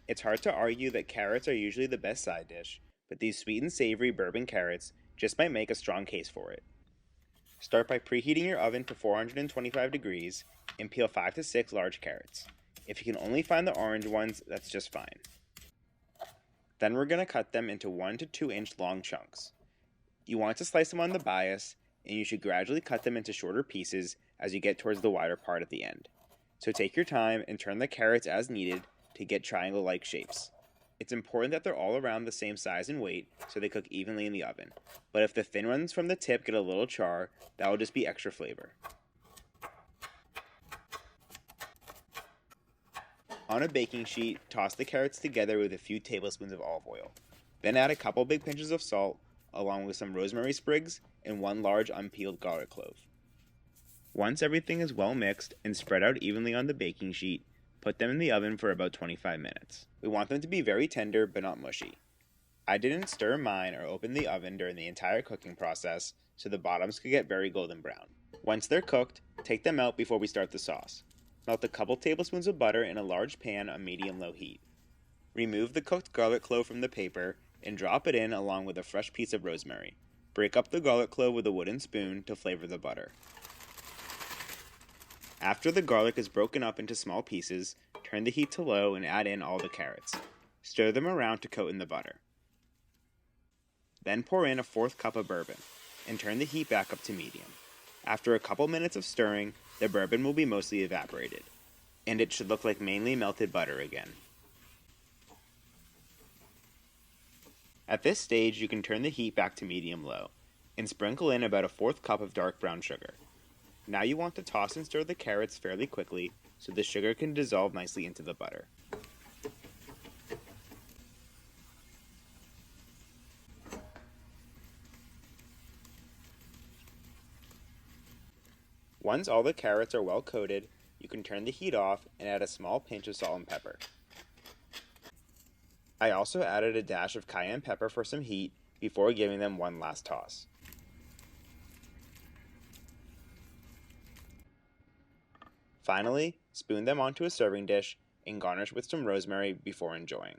It's hard to argue that carrots are usually the best side dish, but these sweet and savory bourbon carrots just might make a strong case for it. Start by preheating your oven to 425 degrees and peel 5 to 6 large carrots. If you can only find the orange ones, that's just fine. Then we're going to cut them into 1 to 2 inch long chunks. You want to slice them on the bias, and you should gradually cut them into shorter pieces as you get towards the wider part at the end. So take your time and turn the carrots as needed to get triangle-like shapes. It's important that they're all around the same size and weight so they cook evenly in the oven. But if the thin ones from the tip get a little char, that will just be extra flavor. On a baking sheet, toss the carrots together with a few tablespoons of olive oil. Then add a couple big pinches of salt, along with some rosemary sprigs and 1 large unpeeled garlic clove. Once everything is well mixed and spread out evenly on the baking sheet, put them in the oven for about 25 minutes. We want them to be very tender but not mushy. I didn't stir mine or open the oven during the entire cooking process, so the bottoms could get very golden brown. Once they're cooked, take them out before we start the sauce. Melt a couple tablespoons of butter in a large pan on medium-low heat. Remove the cooked garlic clove from the paper and drop it in along with a fresh piece of rosemary. Break up the garlic clove with a wooden spoon to flavor the butter. After the garlic is broken up into small pieces, turn the heat to low and add in all the carrots. Stir them around to coat in the butter. Then pour in a 1/4 cup of bourbon, and turn the heat back up to medium. After a couple minutes of stirring, the bourbon will be mostly evaporated, and it should look like mainly melted butter again. At this stage, you can turn the heat back to medium-low, and sprinkle in about a 1/4 cup of dark brown sugar. Now you want to toss and stir the carrots fairly quickly so the sugar can dissolve nicely into the butter. Once all the carrots are well coated, you can turn the heat off and add a small pinch of salt and pepper. I also added a dash of cayenne pepper for some heat before giving them one last toss. Finally, spoon them onto a serving dish and garnish with some rosemary before enjoying.